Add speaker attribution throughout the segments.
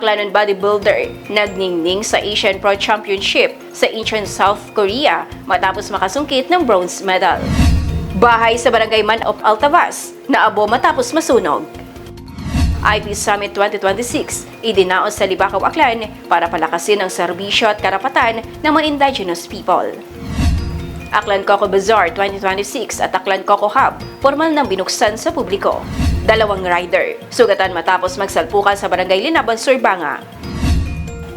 Speaker 1: Aklanon bodybuilder nagningning sa Asian Pro Championship sa Incheon, South Korea matapos makasungkit ng bronze medal. Bahay sa Barangay Manop, Altavas, naabo matapos masunog. IP Summit 2026, idinaos sa Libakaw, Aklan para palakasin ang serbisyo at karapatan ng mga indigenous people. Aklan Coco Bazaar 2026 at Aklan Coco Hub, formal nang binuksan sa publiko. 2 rider, sugatan matapos magsalpukan sa Barangay Linaban, Surbanga.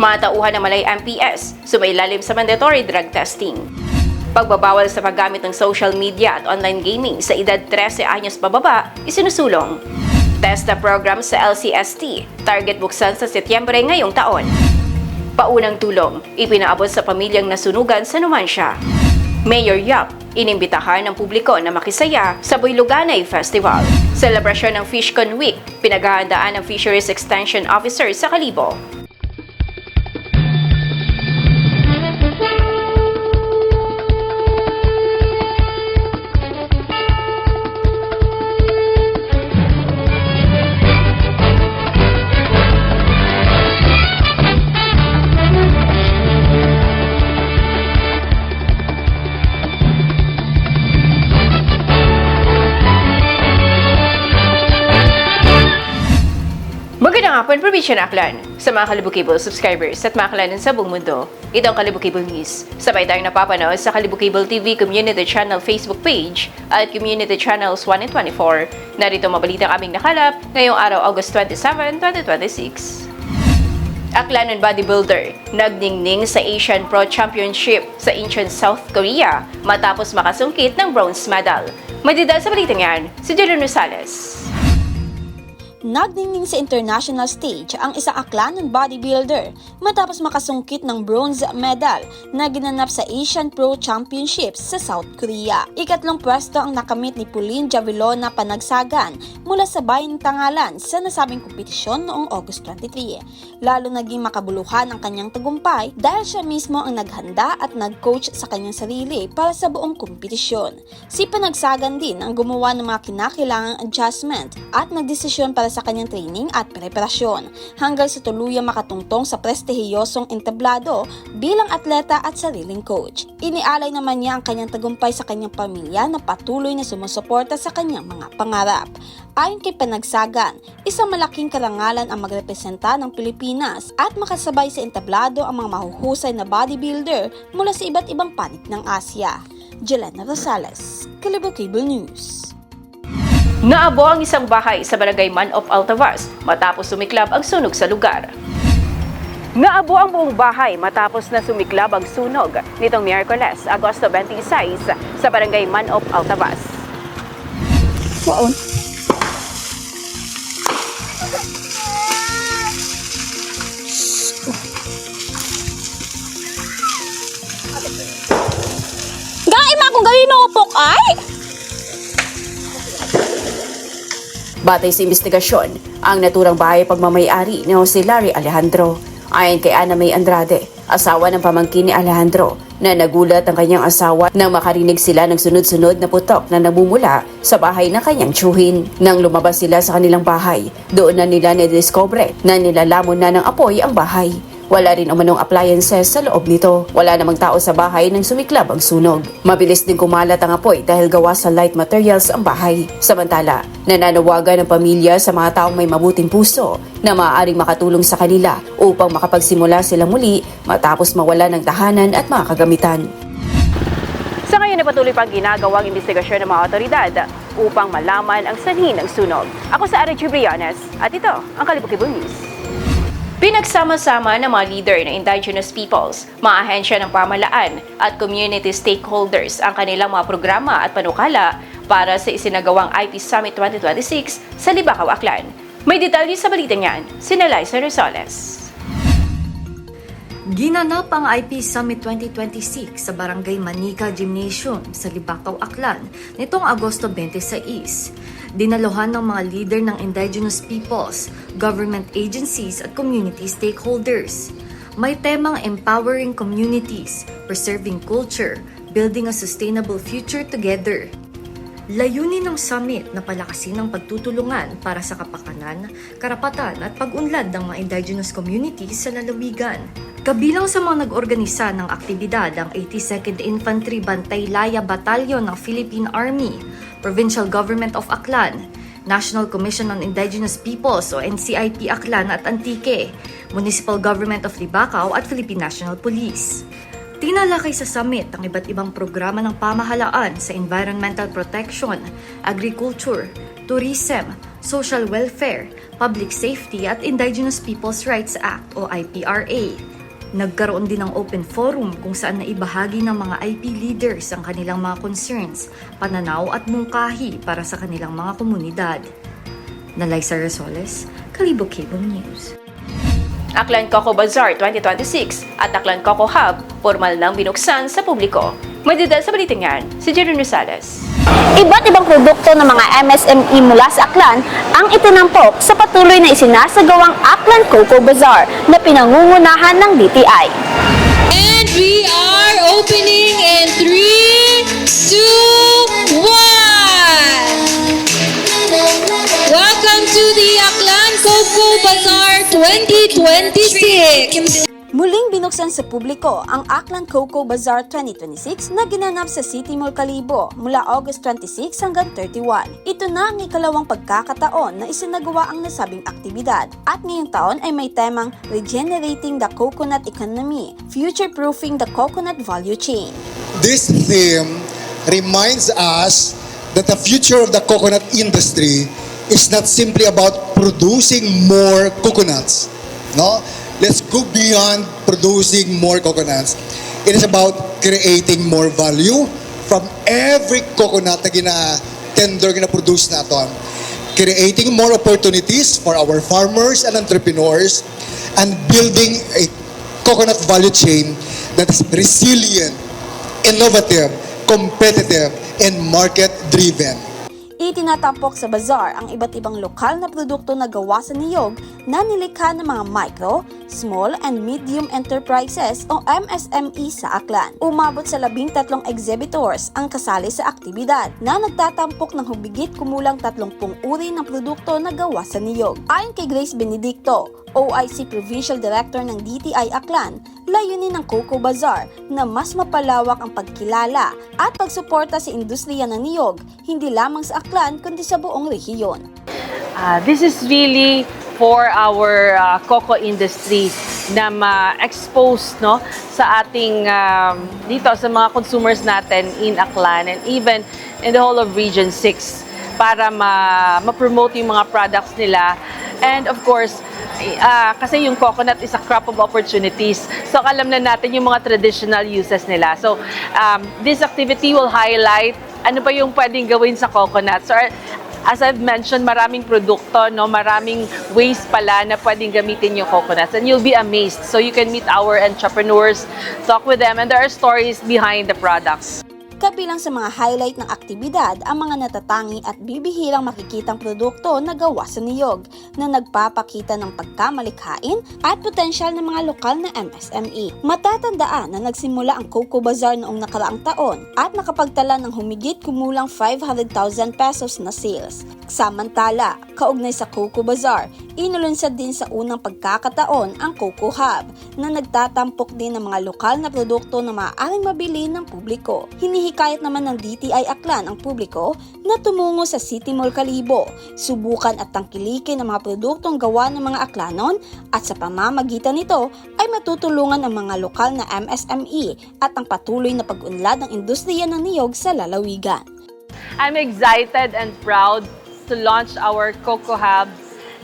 Speaker 1: Mga tauhan ng Malay MPS, sumailalim sa mandatory drug testing. Pagbabawal sa paggamit ng social media at online gaming sa edad 13 anyos pababa, isinusulong. TESDA program sa LCST, target buksan sa Setyembre ngayong taon. Paunang tulong, ipinaabot sa pamilyang nasunugan sa Numancia. Mayor Yap, inimbitahan ng publiko na makisaya sa Boyluganay Festival. Selebrasyon ng Fishcon Week, pinaghahandaan ng Fisheries Extension Officer sa Kalibo. Magandang hapon, Probinsya ng Aklan, sa mga Kalibo Cable subscribers at mga Aklanan sa buong mundo. Ito ang Kalibo Cable News. Sabay tayong napapanood sa Kalibo Cable TV Community Channel Facebook page at Community Channels 1 and 24. Narito mabalitang aming nakalap ngayong araw, August 27, 2026. Aklanon bodybuilder nagningning sa Asian Pro Championship sa Incheon, South Korea matapos makasungkit ng bronze medal. Madidal sa balitang yan, si Julian Rosales.
Speaker 2: Nagningning sa international stage ang isang Aklanon bodybuilder matapos makasungkit ng bronze medal na ginanap sa Asian Pro Championships sa South Korea. Ikatlong pwesto ang nakamit ni Pauline Javilona Panagsagan mula sa Bayan ng Tangalan sa nasabing kompetisyon noong August 23. Lalo naging makabuluhan ang kanyang tagumpay dahil siya mismo ang naghanda at nag-coach sa kanyang sarili para sa buong kompetisyon. Si Panagsagan din ang gumawa ng mga kinakailangang adjustment at nagdesisyon para sa kanyang training at preparasyon hanggang sa tuluyang makatungtong sa prestihiyosong entablado bilang atleta at sariling coach. Inialay naman niya ang kanyang tagumpay sa kanyang pamilya na patuloy na sumusuporta sa kanyang mga pangarap. Ayon kay Panagsagan, isang malaking karangalan ang magrepresenta ng Pilipinas at makasabay sa entablado ang mga mahuhusay na bodybuilder mula sa iba't ibang panig ng Asya. Jelena Rosales, Kalibo Cable News.
Speaker 1: Naabo ang isang bahay sa Barangay Manop, Altavas matapos sumiklab ang sunog sa lugar. Naabo ang buong bahay matapos na sumiklab ang sunog nitong Miyerkules, Agosto 26 sa Barangay Manop, Altavas.
Speaker 2: Waon. Gaima kung gawin upok ay!
Speaker 1: Batay sa investigasyon, ang naturang bahay pagmamayari ni Jose Larry Alejandro. Ayon kay Ana May Andrade, asawa ng pamangkin ni Alejandro, na nagulat ang kanyang asawa nang makarinig sila ng sunod-sunod na putok na namumula sa bahay ng kanyang tiyuhin. Nang lumabas sila sa kanilang bahay, doon na nila nadiscover na nilalamon na ng apoy ang bahay. Wala rin umanong appliances sa loob nito. Wala namang tao sa bahay nang sumiklab ang sunog. Mabilis din kumalat ang apoy dahil gawa sa light materials ang bahay. Samantala, nananawagan ng pamilya sa mga taong may mabuting puso na maaaring makatulong sa kanila upang makapagsimula sila muli matapos mawala ng tahanan at mga kagamitan. Sa ngayon ay patuloy pang ginagawang investigasyon ng mga otoridad upang malaman ang sanhi ng sunog. Ako sa Arjun Briones at ito ang Kalibo Cable News. Pinagsama-sama ng mga leader ng indigenous peoples, mga ahensya ng pamahalaan at community stakeholders ang kanilang mga programa at panukala para sa isinagawang IP Summit 2026 sa Libakaw, Aklan. May detalye sa balitang yan, si Liza Rosales.
Speaker 3: Ginanap ang IP Summit 2026 sa Barangay Manika Gymnasium sa Libakaw, Aklan nitong Agosto 26. Dinaluhan ng mga leader ng indigenous peoples, government agencies at community stakeholders. May temang empowering communities, preserving culture, building a sustainable future together. Layunin ng summit na palakasin ang pagtutulungan para sa kapakanan, karapatan at pag-unlad ng mga indigenous communities sa lalawigan. Kabilang sa mga nag-organisa ng aktibidad ang 82nd Infantry Bantaylaya Battalion ng Philippine Army, Provincial Government of Aklan, National Commission on Indigenous Peoples o NCIP Aklan at Antique, Municipal Government of Libacao at Philippine National Police. Tinalakay sa summit ang iba't ibang programa ng pamahalaan sa environmental protection, agriculture, tourism, social welfare, public safety at Indigenous Peoples' Rights Act o IPRA. Nagkaroon din ng open forum kung saan naibahagi ng mga IP leaders ang kanilang mga concerns, pananaw at mungkahi para sa kanilang mga komunidad. Nalaisa Resoles, Kalibo Cable News.
Speaker 1: Aklan Coco Bazaar 2026 at Aklan Coco Hub, formal nang binuksan sa publiko. Madidal sa balitang yan, si Jeron Rosales.
Speaker 2: Iba't ibang produkto ng mga MSME mula sa Aklan ang itinampok sa patuloy na isinasagawang Aklan Coco Bazaar na pinangungunahan ng DTI.
Speaker 4: And we are opening in 3, 2, 1! Welcome to the Aklan Coco Bazaar 2026!
Speaker 2: Muling binuksan sa publiko ang Aklan Coco Bazaar 2026 na ginanap sa City Mall Kalibo mula August 26 hanggang 31. Ito na ang ikalawang pagkakataon na isinagawa ang nasabing aktibidad at ngayong taon ay may temang Regenerating the Coconut Economy, Future-Proofing the Coconut Value Chain.
Speaker 5: This theme reminds us that the future of the coconut industry is not simply about producing more coconuts. No? Let's go beyond producing more coconuts. It is about creating more value from every coconut na gina-tender, gina-produce natin. Creating more opportunities for our farmers and entrepreneurs and building a coconut value chain that is resilient, innovative, competitive, and market-driven.
Speaker 2: Itinatampok sa bazaar ang iba't ibang lokal na produkto na gawa sa niyog na nilikha ng mga micro, small and medium enterprises o MSME sa Aklan. Umabot sa 13 exhibitors ang kasali sa aktibidad na nagtatampok ng hubigit kumulang 30 uri ng produkto na gawa sa niyog. Ayon kay Grace Benedicto, OIC Provincial Director ng DTI Aklan, layunin ng Coco Bazaar na mas mapalawak ang pagkilala at pagsuporta sa industriya ng niyog, hindi lamang sa Aklan kundi sa buong rehiyon.
Speaker 6: This is really for our cocoa industry na ma-expose no, sa ating dito sa mga consumers natin in Aklan and even in the whole of Region 6 para ma-promote yung mga products nila. And of course, kasi yung coconut is a crop of opportunities. So alam na natin yung mga traditional uses nila. So this activity will highlight ano pa yung pwedeng gawin sa coconut. So as I've mentioned, maraming produkto, no, maraming ways pala na pwedeng gamitin yung coconuts. And you'll be amazed. So you can meet our entrepreneurs, talk with them, and there are stories behind the products.
Speaker 2: Kabilang sa mga highlight ng aktibidad ang mga natatangi at bibihirang makikitang produkto na gawa sa niyog na nagpapakita ng pagkamalikhain at potensyal ng mga lokal na MSME. Matatandaan na nagsimula ang Coco Bazaar noong nakaraang taon at nakapagtala ng humigit kumulang 500,000 pesos na sales. Samantala, kaugnay sa Coco Bazaar, inulunsad din sa unang pagkakataon ang Coco Hub na nagtatampok din ng mga lokal na produkto na maaaring mabili ng publiko. Hinihikayat naman ng DTI Aklan ang publiko na tumungo sa City Mall Kalibo, subukan at tangkilikin ang mga produktong gawa ng mga Aklanon at sa pamamagitan nito ay matutulungan ang mga lokal na MSME at ang patuloy na pag-unlad ng industriya ng niyog sa lalawigan.
Speaker 6: I'm excited and proud to launch our Coco Hub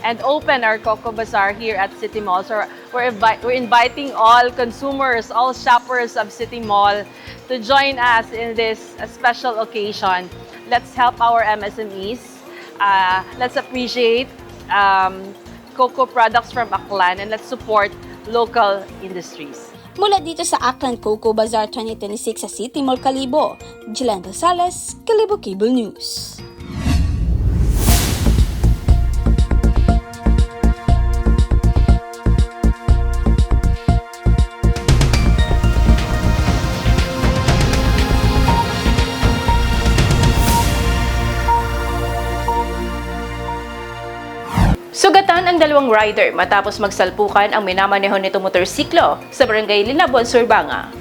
Speaker 6: and open our Coco Bazaar here at City Mall. So we're inviting all consumers, all shoppers of City Mall to join us in this special occasion. Let's help our MSMEs. Let's appreciate cocoa products from Aklan and let's support local industries.
Speaker 2: Mula dito sa Aklan Coco Bazaar 2026 sa City Mall Kalibo, Jilan Rosales, Kalibo Cable News.
Speaker 6: ng dalawang rider matapos magsalpukan ang minamaneho nitong motorsiklo sa barangay Linabon, Surbanga.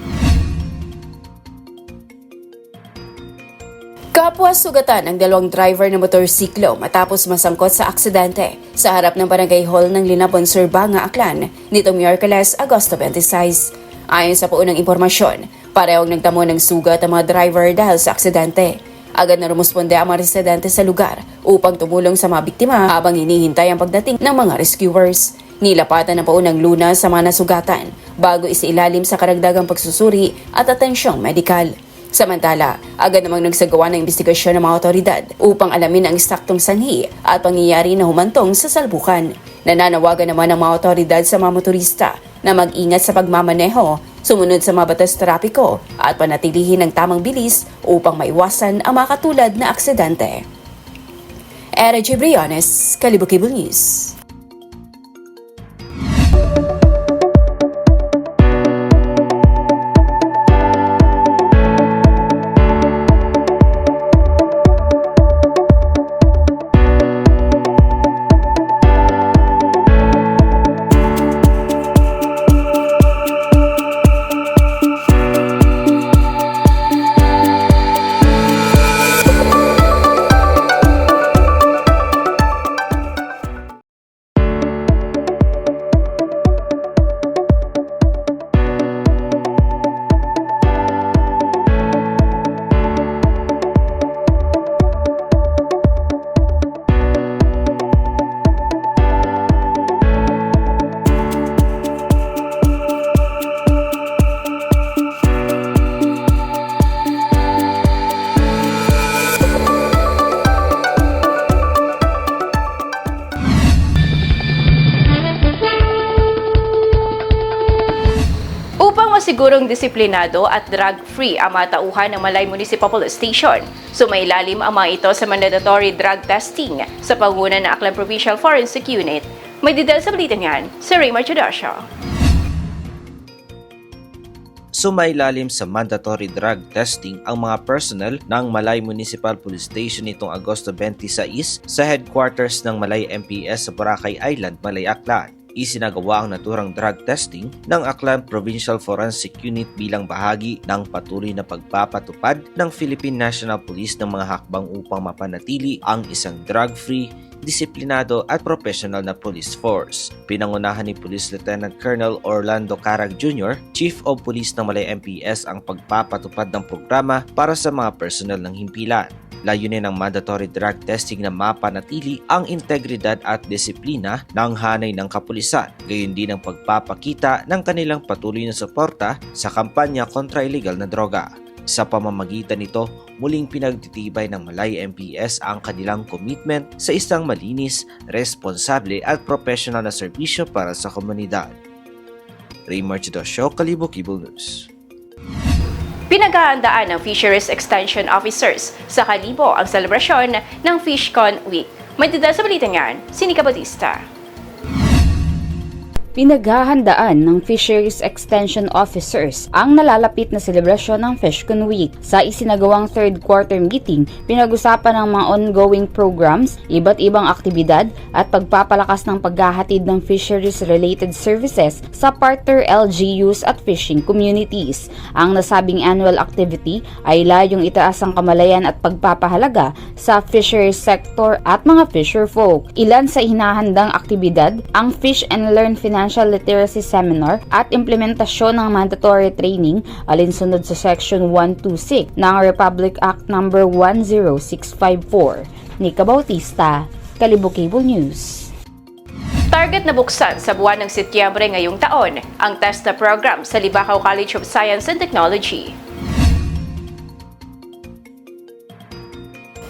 Speaker 1: Kapwa sugatan ang dalawang driver ng motorsiklo matapos masangkot sa aksidente sa harap ng barangay hall ng Linabon, Surbanga, Aklan nitong Miyerkules, Agosto 26. Ayon sa paunang impormasyon, parehong nagtamo ng sugat ang mga driver dahil sa aksidente. Agad na rumusponde ang mga residente sa lugar upang tumulong sa mga biktima habang hinihintay ang pagdating ng mga rescuers. Nilapatan ng paunang lunas sa mga nasugatan bago isilalim sa karagdagang pagsusuri at atensyong medikal. Samantala, agad namang nagsagawa ng investigasyon ng mga otoridad upang alamin ang eksaktong sanhi at pangyayari na humantong sa salbukan. Nananawagan naman ng mga otoridad sa mga motorista na mag-ingat sa pagmamaneho, sumunod sa mga batas trapiko at panatilihin ang tamang bilis upang maiwasan ang mga katulad na aksidente. Era G. Briones, Kalibo Cable News.
Speaker 6: Masigurong disiplinado at drug-free ang mga tauhan ng Malay Municipal Police Station. Sumailalim ang mga ito sa mandatory drug testing sa panguna ng Aklan Provincial Forensic Unit. May detail sa balita niyan, si Raymar Chudasio.
Speaker 7: Sumailalim sa mandatory drug testing ang mga personnel ng Malay Municipal Police Station nitong Agosto 26 sa headquarters ng Malay MPS sa Boracay Island, Malay, Aklan. Isinagawa ang naturang drug testing ng Aklan Provincial Forensic Unit bilang bahagi ng patuloy na pagpapatupad ng Philippine National Police ng mga hakbang upang mapanatili ang isang drug-free, disiplinado at professional na police force. Pinangunahan ni Police Lieutenant Colonel Orlando Carag Jr., Chief of Police ng Malay MPS ang pagpapatupad ng programa para sa mga personnel ng himpilan. Layunin ng mandatory drug testing na mapanatili ang integridad at disiplina ng hanay ng kapulisan, gayon din ang pagpapakita ng kanilang patuloy na suporta sa kampanya kontra illegal na droga. Sa pamamagitan nito, muling pinagtitibay ng Malay MPS ang kanilang commitment sa isang malinis, responsable at professional na serbisyo para sa komunidad. Raymar Chudasio, Kalibo Cable News.
Speaker 6: Pinaghahandaan ng Fisheries Extension Officers sa Kalibo ang selebrasyon ng FishCon Week. May detail sa balita niyan, si Nika Bautista.
Speaker 8: Pinaghahandaan ng Fisheries Extension Officers ang nalalapit na selebrasyon ng FishCon Week. Sa isinagawang third quarter meeting, pinag-usapan ang mga ongoing programs, iba't ibang aktibidad at pagpapalakas ng paghahatid ng fisheries-related services sa partner LGUs at fishing communities. Ang nasabing annual activity ay layong itaas ang kamalayan at pagpapahalaga sa fisheries sector at mga fisherfolk. Ilan sa hinahandang aktibidad, ang Fish and Learn Financial Literacy Seminar at implementasyon ng mandatory training alinsunod sa Section 126 ng Republic Act No. 10654. Nika Bautista, Kalibo Cable News.
Speaker 6: Target na buksan sa buwan ng Setyembre ngayong taon ang TESTA program sa Libacao College of Science and Technology.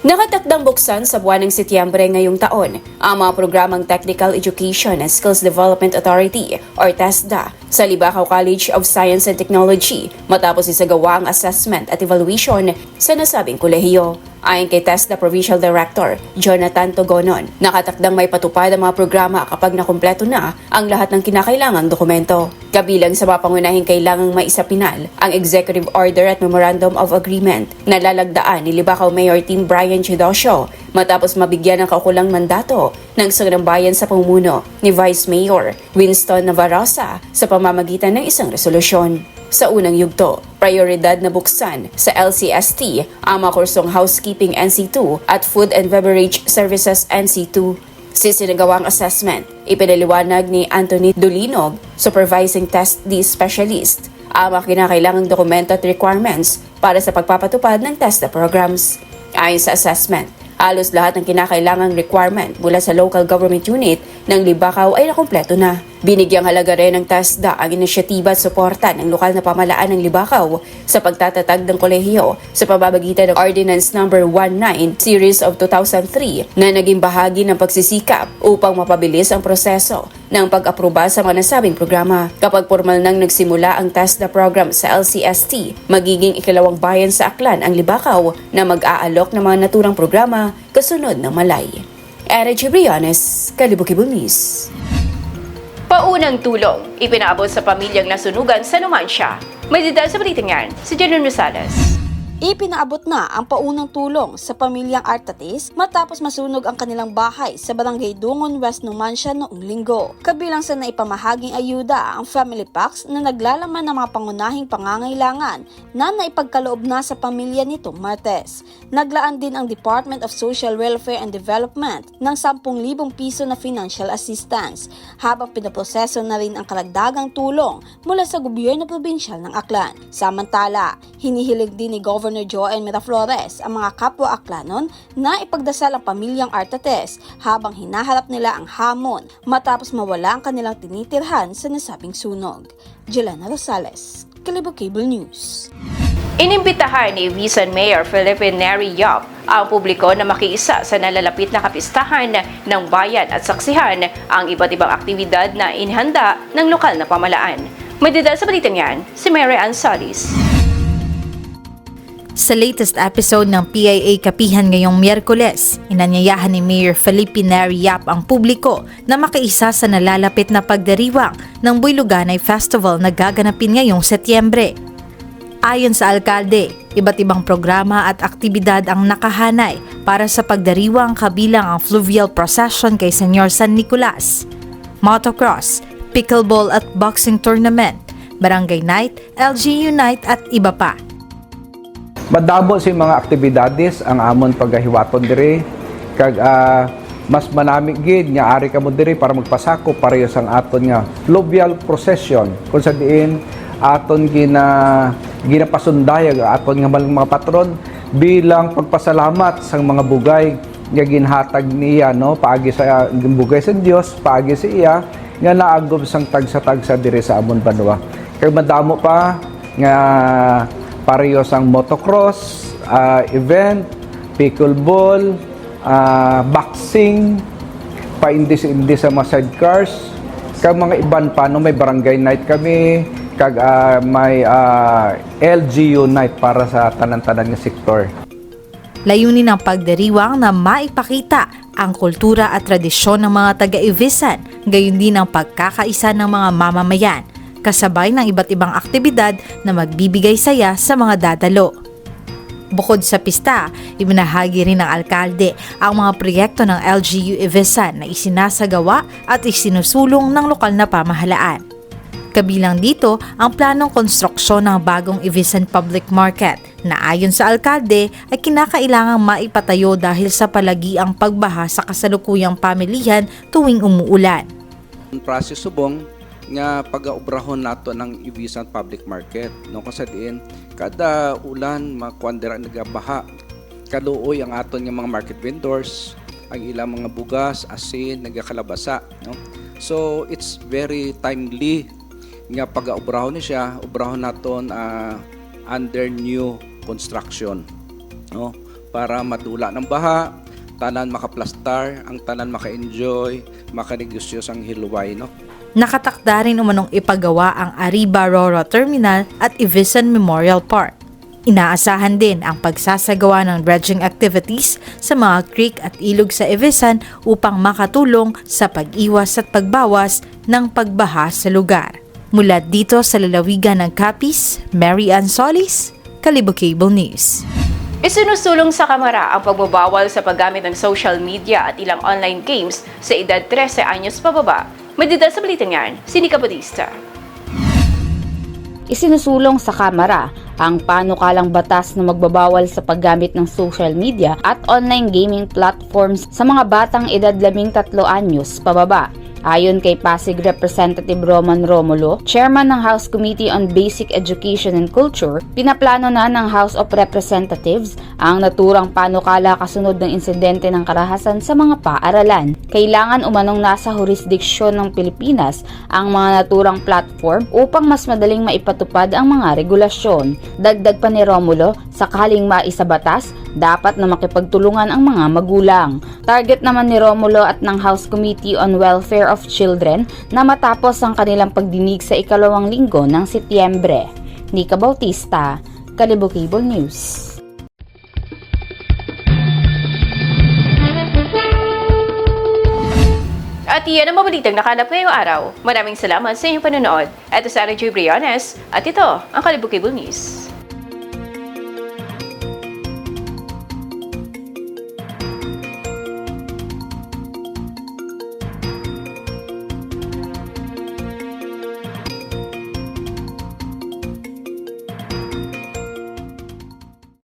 Speaker 1: Nakatakdang buksan sa buwan ng Setyembre ngayong taon ang mga programang Technical Education and Skills Development Authority or TESDA sa Libacao College of Science and Technology matapos isagawa ang assessment at evaluation sa nasabing kolehiyo. Ayon kay TESDA Provincial Director Jonathan Togonon, nakatakdang may patupad ang mga programa kapag nakumpleto na ang lahat ng kinakailangang dokumento. Kabilang sa mga pangunahing kailangang maisapinal ang Executive Order at Memorandum of Agreement na lalagdaan ni Libacao Mayor Team Brian Chidosio matapos mabigyan ng kaukulang mandato ng Sangguniang Bayan sa pamumuno ni Vice Mayor Winston Navarroza sa pamamagitan ng isang resolusyon. Sa unang yugto, prioridad na buksan sa LCST ang mga kursong Housekeeping NC2 at Food and Beverage Services NC2. Sa sinagawang assessment, ipinaliwanag ni Anthony Dulinog, Supervising Test D Specialist, ang mga kinakailangang dokumento at requirements para sa pagpapatupad ng TESDA programs. Ayon sa assessment, halos lahat ng kinakailangang requirement mula sa local government unit ng Libacao ay nakumpleto na. Binigyang halaga rin ng TESDA ang inisyatiba at suporta ng lokal na pamahalaan ng Libacao sa pagtatatag ng kolehiyo sa pamamagitan ng Ordinance No. 19 Series of 2003 na naging bahagi ng pagsisikap upang mapabilis ang proseso ng pag-aproba sa mga nasabing programa. Kapag formal nang nagsimula ang TESDA program sa LCST, magiging ikalawang bayan sa Aklan ang Libacao na mag-aalok ng mga naturang programa kasunod ng Malay. Era Gibriones, Kalibo-Kibo News. Paunang tulong, ipinaabot sa pamilyang nasunugan sa Numancia. May detalye sa balitang yan, si Jeron Rosales.
Speaker 2: Ipinaabot na ang paunang tulong sa pamilyang Artatis matapos masunog ang kanilang bahay sa Barangay Dungon, West Numancia noong linggo. Kabilang sa naipamahaging ayuda ang family packs na naglalaman ng mga pangunahing pangangailangan na naipagkaloob na sa pamilya nitong Martes. Naglaan din ang Department of Social Welfare and Development ng 10,000 piso na financial assistance, habang pinaproseso na rin ang karagdagang tulong mula sa gobyerno probinsyal ng Aklan. Samantala, hinihilig din ni Governor Joel Miraflores ang mga kapwa Aklanon na ipagdasal ang pamilyang Artates habang hinaharap nila ang hamon matapos mawala ang kanilang tinitirhan sa nasabing sunog. Jelena Rosales, Kalibo Cable News.
Speaker 1: Inimbitahan ni Visan Mayor Felipe Neri Yap ang publiko na makiisa sa nalalapit na kapistahan ng bayan at saksihan ang iba't ibang aktibidad na inihanda ng lokal na pamahalaan. May detalye sa balitang yan, si Mary Ann Solis.
Speaker 9: Sa latest episode ng PIA Kapihan ngayong Miyerkules, inanyayahan ni Mayor Felipe Neri Yap ang publiko na makiisa sa nalalapit na pagdiriwang ng Buy-Luganay Festival na gaganapin ngayong Setyembre. Ayon sa alkalde, iba't ibang programa at aktibidad ang nakahanay para sa pagdiriwang kabilang ang fluvial procession kay Senyor San Nicolas, motocross, pickleball at boxing tournament, barangay night, LGU night at iba pa.
Speaker 10: Madamo sa mga aktibidades ang amon paggahiwaton diri kag mas manami gid nga ari kamo diri para magpasako pareho sang aton nga fluvial procession kung sa diin aton ginapasunday ang aton nga mga patron bilang pagpasalamat sang mga bugay nga ginhatag niya no paagi sa bugay sa Dios paagi sa iya nga naagom sang tagsa-tagsa diri sa amon banwa. Kag madamo pa nga pareho sang motocross event, pickleball, boxing, paindis-indis sa mga sidecars, kag mga iban pa no may barangay night kami, kag may LGU night para sa tanan-tanan nga sektor.
Speaker 9: Layunin ng pagdiriwang na maipakita ang kultura at tradisyon ng mga taga-Ivisan, gayon din ang pagkakaisa ng mga mamamayan, kasabay ng iba't ibang aktibidad na magbibigay saya sa mga dadalo. Bukod sa pista, ibinahagi rin ng alkalde ang mga proyekto ng LGU Ivisan na isinasagawa at isinusulong ng lokal na pamahalaan. Kabilang dito ang planong konstruksyon ng bagong Ivisan Public Market na ayon sa alkalde ay kinakailangang maipatayo dahil sa palagiang pagbaha sa kasalukuyang pamilihan tuwing umuulan.
Speaker 11: Process subong nga pag-aubrahon nato ng Ivisan Public Market no kasi diin kada ulan makuandera nagabaha kaluoy ang aton nga mga market vendors ang ilang mga bugas asin nagakalabasa no so it's very timely nga pag-aubrahon ni siya ubrahon naton under new construction no para madula ng baha tanan makaplastar ang tanan maka-enjoy makanegosyo sang hilway no.
Speaker 9: Nakatakda rin umanong ipagawa ang Arriba Roro Terminal at Ivisan Memorial Park. Inaasahan din ang pagsasagawa ng dredging activities sa mga creek at ilog sa Evisan upang makatulong sa pag-iwas at pagbawas ng pagbaha sa lugar. Mula dito sa lalawigan ng Capiz, Mary Ann Solis, Kalibo Cable News.
Speaker 1: Isinusulong sa Kamara ang pagbabawal sa paggamit ng social media at ilang online games sa edad 13 anyos pababa. May detalye sa balitang yan, si Nika Bautista.
Speaker 8: Isinusulong sa Kamara ang panukalang batas na magbabawal sa paggamit ng social media at online gaming platforms sa mga batang edad 13 anyos pababa. Ayon kay Pasig Representative Roman Romulo, Chairman ng House Committee on Basic Education and Culture, pinaplano na ng House of Representatives ang naturang panukala kasunod ng insidente ng karahasan sa mga paaralan. Kailangan umanong nasa jurisdiksyon ng Pilipinas ang mga naturang platform upang mas madaling maipatupad ang mga regulasyon. Dagdag pa ni Romulo, sakaling maisabatas, dapat na makipagtulungan ang mga magulang. Target naman ni Romulo at ng House Committee on Welfare of Children na matapos ang kanilang pagdinig sa ikalawang linggo ng Setyembre. Nika Bautista, Kalibo Cable News.
Speaker 1: At iyan ang mabalitang nakalap ngayong araw. Maraming salamat sa inyong panonood. Ito si Ana J. Briones at ito ang Kalibo Cable News.